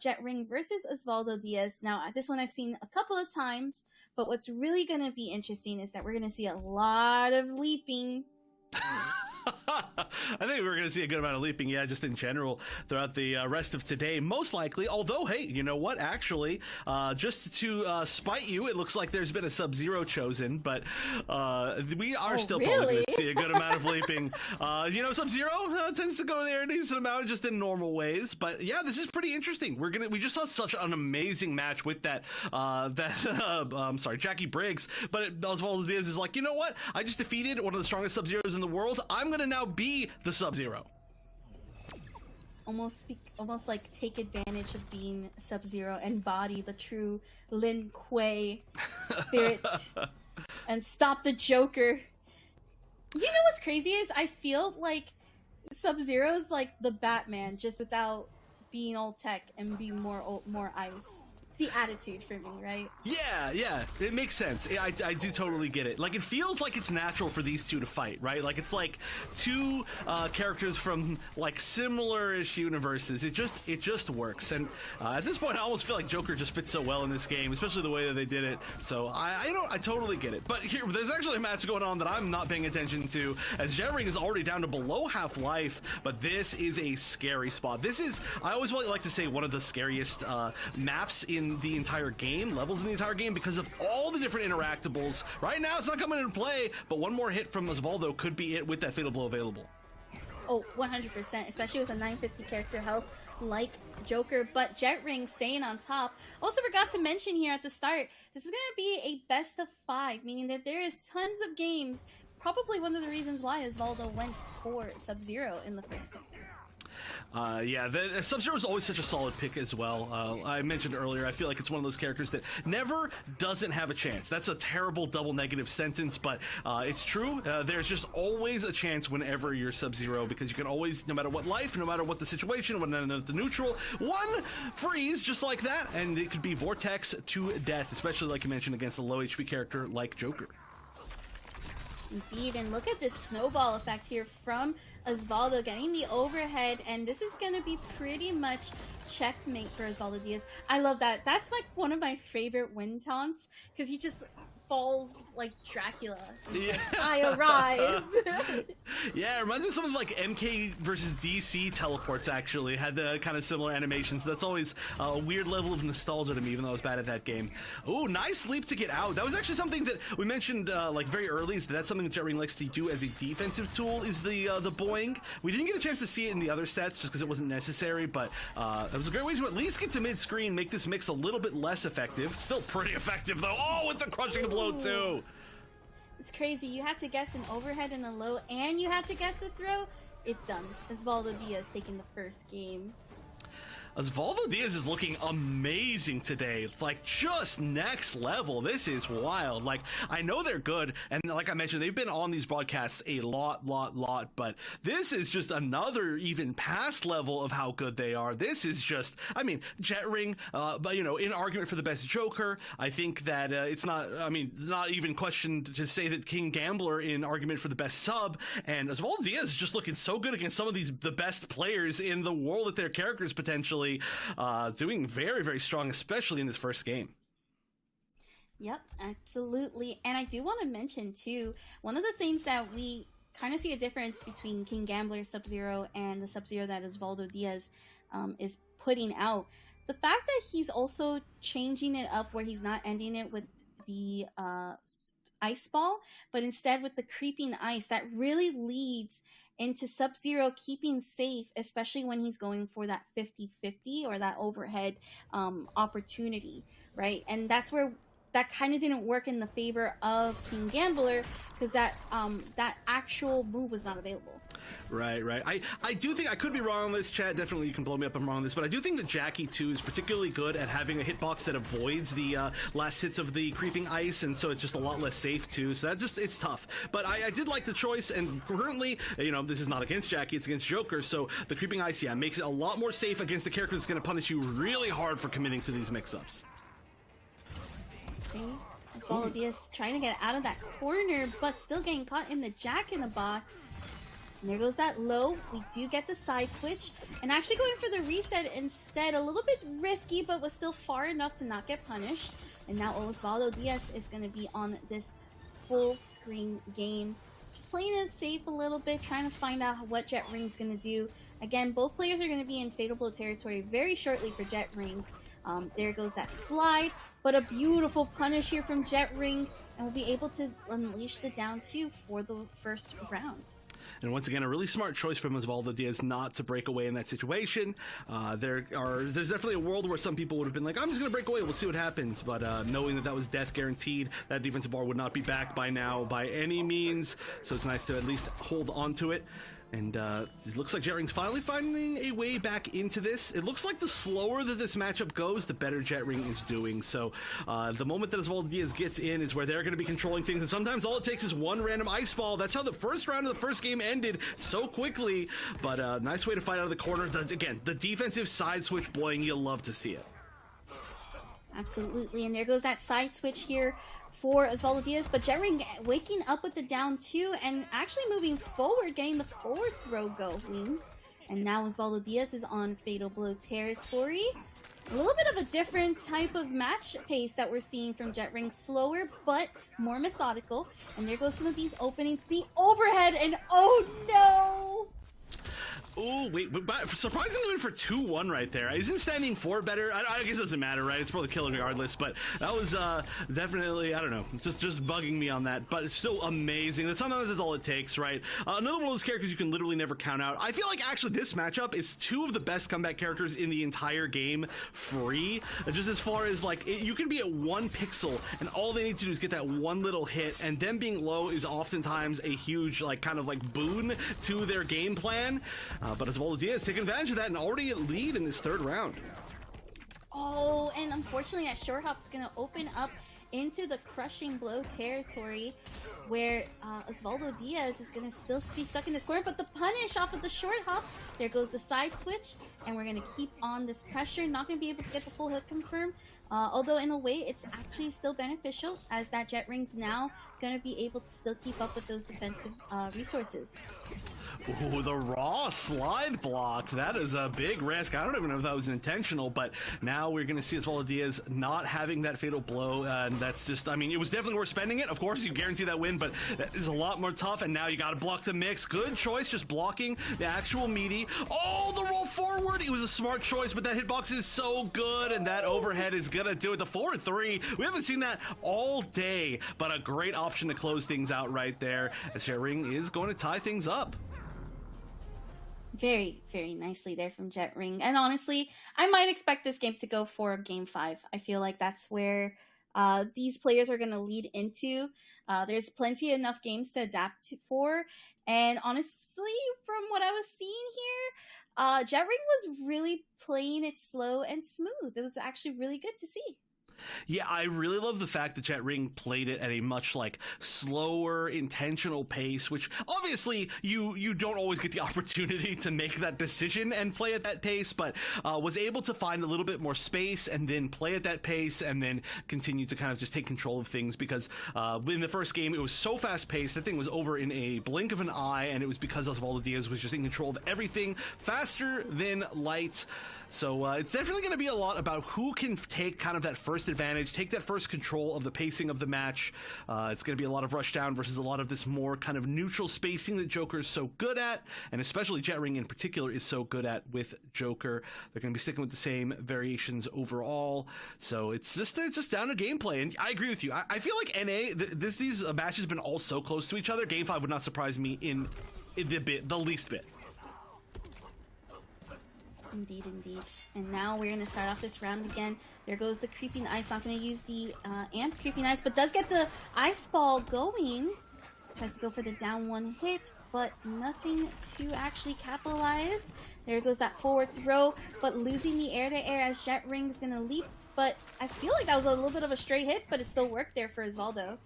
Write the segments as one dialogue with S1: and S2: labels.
S1: Jet Ring versus OzvaldoDiaz. Now, this one I've seen a couple of times, but what's really going to be interesting is that we're going to see a lot of leaping.
S2: I think we're going to see a good amount of leaping, yeah, just in general throughout the rest of today, most likely. Although, hey, you know what? Actually, just to spite you, it looks like there's been a Sub-Zero chosen, but we are still probably going to see a good amount of leaping. You know, Sub-Zero tends to go there a decent amount, just in normal ways. But yeah, this is pretty interesting. We just saw such an amazing match with that I'm sorry, Jackie Briggs, but OzvaldoDiaz is like, you know what? I just defeated one of the strongest Sub-Zeros in the world. I'm gonna now be the Sub-Zero.
S1: Almost like take advantage of being Sub-Zero, embody the true Lin Kuei spirit, and stop the Joker. You know what's crazy is I feel like Sub-Zero's like the Batman, just without being all tech and being more ice. The attitude for me, right?
S2: Yeah, it makes sense. I do totally get it. Like, it feels like it's natural for these two to fight, right? Like, it's like two characters from like similar-ish universes. It just works. And at this point, I almost feel like Joker just fits so well in this game, especially the way that they did it. So I totally get it. But here, there's actually a match going on that I'm not paying attention to, as Jet Ring is already down to below half life. But this is a scary spot. This is, I always like to say, one of the scariest maps in the entire game, levels in the entire game, because of all the different interactables. Right now, it's not coming into play, but one more hit from Osvaldo could be it with that Fatal Blow available.
S1: Oh, 100%, especially with a 950 character health like Joker, but Jet Ring staying on top. Also forgot to mention here at the start, this is going to be a best of 5, meaning that there is tons of games. Probably one of the reasons why Osvaldo went for Sub-Zero in the first game.
S2: Yeah, the Sub-Zero is always such a solid pick as well. I mentioned earlier, I feel like it's one of those characters that never doesn't have a chance. That's a terrible double negative sentence, but it's true. There's just always a chance whenever you're Sub-Zero, because you can always, no matter what life, no matter what the situation, when the neutral, one freeze just like that, and it could be Vortex to death, especially like you mentioned against a low HP character like Joker.
S1: Indeed, and look at this snowball effect here from Osvaldo getting the overhead, and this is going to be pretty much checkmate for OzvaldoDiaz. I love that. That's like one of my favorite win taunts, because he just falls like Dracula. Yeah. Like, I arise.
S2: Yeah, it reminds me of something like MK versus DC teleports, actually. Had the kind of similar animations. That's always a weird level of nostalgia to me, even though I was bad at that game. Oh, nice leap to get out. That was actually something that we mentioned like very early, is that's something that Jet Ring likes to do as a defensive tool, is the boing. We didn't get a chance to see it in the other sets just because it wasn't necessary, but that was a great way to at least get to mid-screen, make this mix a little bit less effective. Still pretty effective, though. Oh, with the crushing blow, too.
S1: It's crazy. You had to guess an overhead and a low, and you had to guess the throw. It's done. OzvaldoDiaz taking the first game.
S2: OzvaldoDiaz is looking amazing today, like just next level. This is wild. Like, I know they're good, and like I mentioned, they've been on these broadcasts a lot, but this is just another even past level of how good they are. This is just, I mean, Jet Ring, but you know, in argument for the best Joker, I think that it's not, I mean, not even questioned to say that King Gambler in argument for the best sub, and OzvaldoDiaz is just looking so good against some of the best players in the world at their characters potentially. Doing very, very strong, especially in this first game.
S1: Yep, absolutely. And I do want to mention, too, one of the things that we kind of see a difference between King Gambler Sub-Zero and the Sub-Zero that OzvaldoDiaz is putting out. The fact that he's also changing it up where he's not ending it with the ice ball, but instead with the creeping ice, that really leads into Sub-Zero keeping safe, especially when he's going for that 50-50 or that overhead opportunity, right? And that's where that kind of didn't work in the favor of King Gambler, because that actual move was not available.
S2: Right. I do think, I could be wrong on this, chat, definitely you can blow me up if I'm wrong on this, but I do think that Jackie, too, is particularly good at having a hitbox that avoids the last hits of the creeping ice, and so it's just a lot less safe, too, so that just, it's tough. But I did like the choice, and currently, you know, this is not against Jackie, it's against Joker, so the creeping ice, yeah, makes it a lot more safe against a character that's going to punish you really hard for committing to these mix-ups.
S1: Okay. OzvaldoDiaz trying to get out of that corner, but still getting caught in the Jack-in-the-Box. And there goes that low. We do get the side switch. And actually going for the reset instead, a little bit risky, but was still far enough to not get punished. And now OzvaldoDiaz is going to be on this full screen game. Just playing it safe a little bit, trying to find out what Jet Ring's going to do. Again, both players are going to be in Fatal Blow territory very shortly for Jet Ring. There goes that slide, but a beautiful punish here from Jet Ring, and we'll be able to unleash the down 2 for the first round.
S2: And once again, a really smart choice from OzvaldoDiaz not to break away in that situation. There's definitely a world where some people would have been like, I'm just going to break away, we'll see what happens. But knowing that was death guaranteed, that defensive bar would not be back by now by any means. So it's nice to at least hold on to it. And it looks like Jet Ring's finally finding a way back into this. It looks like the slower that this matchup goes, the better Jet Ring is doing. So the moment that OzvaldoDiaz gets in is where they're going to be controlling things. And sometimes all it takes is one random ice ball. That's how the first round of the first game ended so quickly. But nice way to fight out of the corner. Again, the defensive side switch blowing, you'll love to see it.
S1: Absolutely. And there goes that side switch here for OzvaldoDiaz, but Jet Ring waking up with the down 2 and actually moving forward, getting the forward throw going. And now OzvaldoDiaz is on Fatal Blow territory. A little bit of a different type of match pace that we're seeing from Jet Ring. Slower, but more methodical. And there goes some of these openings. The overhead, and oh no!
S2: Oh, wait, but surprisingly went for 2-1 right there. Isn't standing 4 better? I guess it doesn't matter, right? It's probably killing regardless, but that was definitely, I don't know, just bugging me on that, but it's still amazing. That sometimes that's all it takes, right? Another one of those characters you can literally never count out. I feel like actually this matchup is 2 of the best comeback characters in the entire game free, just as far as like, you can be at 1 pixel and all they need to do is get that one little hit, and them being low is oftentimes a huge, like, kind of like boon to their game plan. But OzvaldoDiaz taking advantage of that and already at lead in this 3rd round.
S1: Oh, and unfortunately that short hop's going to open up into the crushing blow territory where OzvaldoDiaz is going to still be stuck in this corner, but the punish off of the short hop, there goes the side switch, and we're going to keep on this pressure, not going to be able to get the full hit confirm, although in a way it's actually still beneficial as that Jet Ring's now going to be able to still keep up with those defensive resources.
S2: Ooh, the raw slide block. That is a big risk. I don't even know if that was intentional, but now we're going to see OzvaldoDiaz not having that fatal blow, and that's just, I mean, it was definitely worth spending it. Of course, you guarantee that win, but that is a lot more tough, and now you got to block the mix. Good choice, just blocking the actual meaty. Oh, the roll forward. It was a smart choice, but that hitbox is so good, and that overhead is going to do it. The 4-3, we haven't seen that all day, but a great option to close things out right there, as Jet Ring is going to tie things up.
S1: Very, very nicely there from Jet Ring. And honestly, I might expect this game to go for game 5. I feel like that's where these players are going to lead into. There's plenty enough games to adapt for. And honestly, from what I was seeing here, Jet Ring was really playing it slow and smooth. It was actually really good to see.
S2: Yeah, I really love the fact that Jet Ring played it at a much like slower, intentional pace, which obviously you don't always get the opportunity to make that decision and play at that pace, but was able to find a little bit more space and then play at that pace and then continue to kind of just take control of things, because in the first game it was so fast paced, that thing was over in a blink of an eye, and it was because OzvaldoDiaz was just in control of everything faster than light. So it's definitely going to be a lot about who can take kind of that first advantage, take that first control of the pacing of the match. It's going to be a lot of rush down versus a lot of this more kind of neutral spacing that Joker is so good at, and especially Jet Ring in particular is so good at with Joker. They're going to be sticking with the same variations overall. So it's just down to gameplay, and I agree with you. I feel like NA, these matches have been all so close to each other. Game 5 would not surprise me in the least bit.
S1: Indeed, indeed. And now we're going to start off this round again. There goes the Creeping Ice. Not going to use the amped Creeping Ice, but does get the Ice Ball going. Tries to go for the down 1 hit, but nothing to actually capitalize. There goes that forward throw, but losing the air-to-air as Jet Ring's going to leap. But I feel like that was a little bit of a straight hit, but it still worked there for Osvaldo.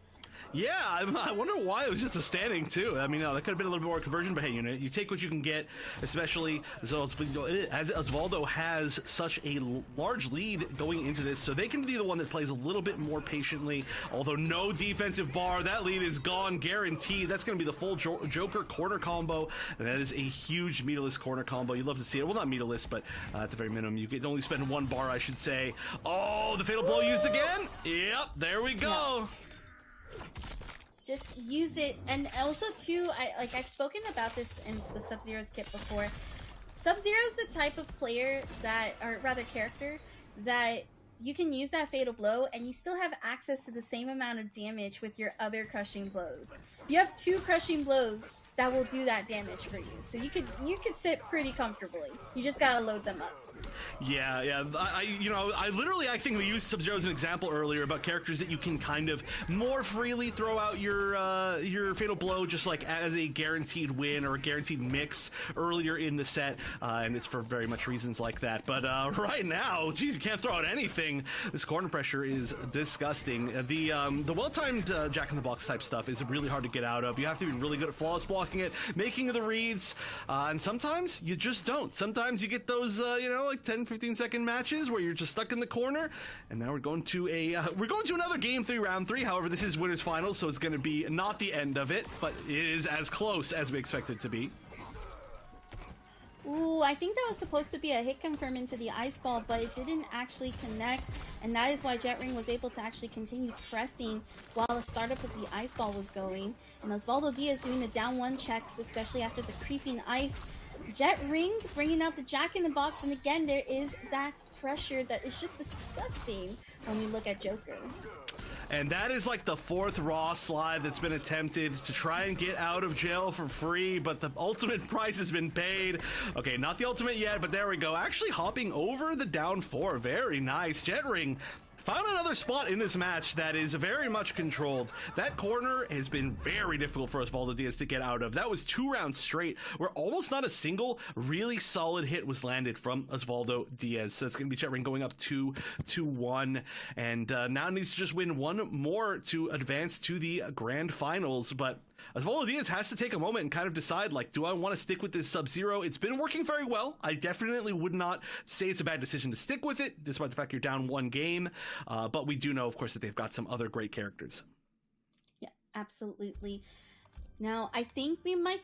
S2: Yeah, I wonder why it was just a standing too. I mean, that could have been a little bit more conversion, but hey, you take what you can get, especially as Osvaldo has such a large lead going into this, so they can be the one that plays a little bit more patiently. Although no defensive bar, that lead is gone, guaranteed. That's going to be the full Joker corner combo, and that is a huge meterless corner combo. You'd love to see it. Well, not meterless, but at the very minimum, you can only spend one bar, I should say. Oh, the fatal blow used again. Yep, there we go.
S1: Just use it. And also too, I've spoken about this with Sub-Zero's kit before. Sub-Zero's the type of player that, or rather character, that you can use that fatal blow and you still have access to the same amount of damage with your other crushing blows. You have 2 crushing blows that will do that damage for you. So you could sit pretty comfortably. You just gotta load them up.
S2: Yeah. I think we used Sub-Zero as an example earlier about characters that you can kind of more freely throw out your fatal blow just like as a guaranteed win or a guaranteed mix earlier in the set, and it's for very much reasons like that. But right now, geez, you can't throw out anything. This corner pressure is disgusting. The well-timed Jack-in-the-Box type stuff is really hard to get out of. You have to be really good at flawless blocking it, making the reads, and sometimes you just don't. Sometimes you get those, like 10-15 second matches where you're just stuck in the corner. And now we're going to another game 3, round 3. However, this is winners finals, so it's going to be not the end of it, but it is as close as we expect it to be.
S1: Ooh, I think that was supposed to be a hit confirm into the ice ball, but it didn't actually connect, and that is why Jetring was able to actually continue pressing while the startup of the ice ball was going. And OzvaldoDiaz doing the down 1 checks, especially after the creeping ice. Jetring bringing out the Jack-in-the-Box, and again, there is that pressure that is just disgusting when we look at Joker.
S2: And that is like the 4th Raw slide that's been attempted to try and get out of jail for free, but the ultimate price has been paid. Okay, not the ultimate yet, but there we go. Actually hopping over the down 4. Very nice. Jetring found another spot in this match that is very much controlled. That corner has been very difficult for OzvaldoDiaz to get out of. That was 2 rounds straight where almost not a single really solid hit was landed from OzvaldoDiaz. So it's going to be Jetring going up 2-1, and now needs to just win one more to advance to the grand finals. But OzvaldoDiaz has to take a moment and kind of decide, like, do I want to stick with this Sub-Zero? It's been working very well. I definitely would not say it's a bad decision to stick with it, despite the fact you're down 1 game. But we do know, of course, that they've got some other great characters.
S1: Yeah, absolutely. Now, I think we might...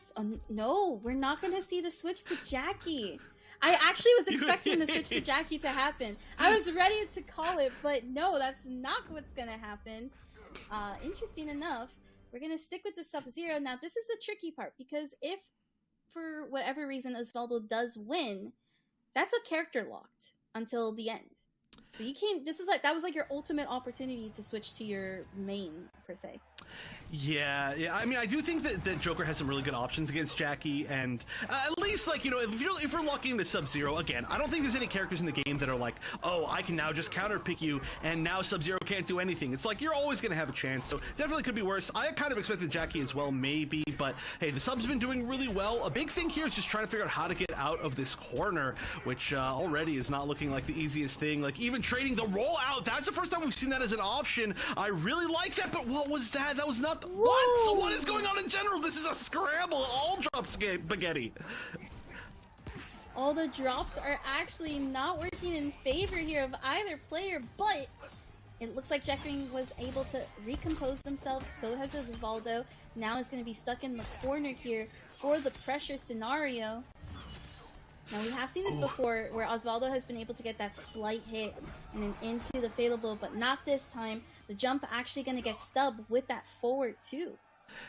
S1: no, we're not going to see the switch to Jackie. I actually was expecting the switch to Jackie to happen. I was ready to call it, but no, that's not what's going to happen. Interesting enough, we're going to stick with the Sub-Zero. Now, this is the tricky part, because if, for whatever reason, Osvaldo does win, that's a character locked until the end. So you can't, that was like your ultimate opportunity to switch to your main, per se.
S2: Yeah. I mean, I do think that Joker has some really good options against Jackie, and at least, like, if we're locking into Sub-Zero, again, I don't think there's any characters in the game that are like, oh, I can now just counter-pick you, and now Sub-Zero can't do anything. It's like, you're always going to have a chance, so definitely could be worse. I kind of expected Jackie as well, maybe, but hey, the Sub's been doing really well. A big thing here is just trying to figure out how to get out of this corner, which already is not looking like the easiest thing. Like, even trading the rollout, that's the first time we've seen that as an option. I really like that, but what was that? That was not... What? What is going on in general? This is a scramble. All drop spaghetti.
S1: All the drops are actually not working in favor here of either player, but it looks like Jetring was able to recompose themselves. So has Osvaldo. Now is going to be stuck in the corner here for the pressure scenario. Now, we have seen this before, where Osvaldo has been able to get that slight hit and then into the fatal blow, but not this time. The jump actually going to get stubbed with that forward, too.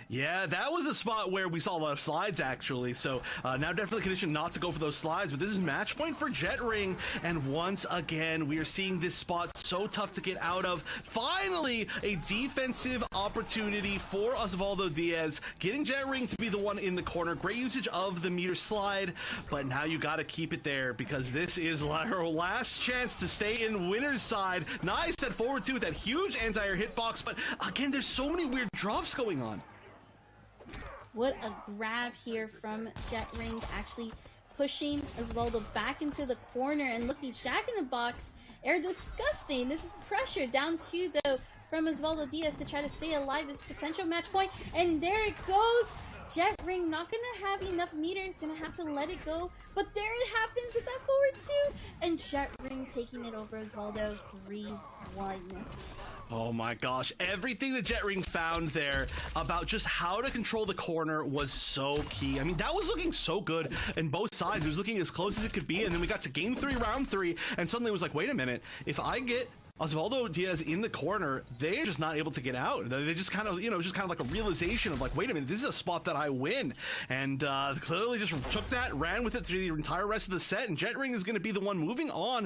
S2: Yeah, that was a spot where we saw a lot of slides, actually, so now definitely conditioned not to go for those slides, but this is match point for Jetring, and once again, we are seeing this spot so tough to get out of. Finally, a defensive opportunity for OzvaldoDiaz, getting Jetring to be the one in the corner. Great usage of the meter slide, but now you gotta keep it there, because this is our last chance to stay in winner's side. Nice at forward two with that huge anti-air hitbox, but again, there's so many weird drops going on.
S1: What a grab here from Jetring, actually pushing Osvaldo back into the corner. And look, these Jack-in-the-Box are disgusting. This is pressure. Down 2, though. from Osvaldo Diaz to try to stay alive. This potential match point, and there it goes. Jet Ring not gonna have enough meters, gonna have to let it go. But there it happens with that forward two, and Jet Ring taking it over Osvaldo 3-1.
S2: Oh my gosh, everything that Jet Ring found there about just how to control the corner was so key. I mean, that was looking so good in both sides. It was looking as close as it could be, and then we got to game 3, round 3, and suddenly it was like, wait a minute, if I get OzvaldoDiaz in the corner, they're just not able to get out. They just kind of, just kind of like a realization of like, wait a minute, this is a spot that I win. And clearly just took that, ran with it through the entire rest of the set, and Jet Ring is going to be the one moving on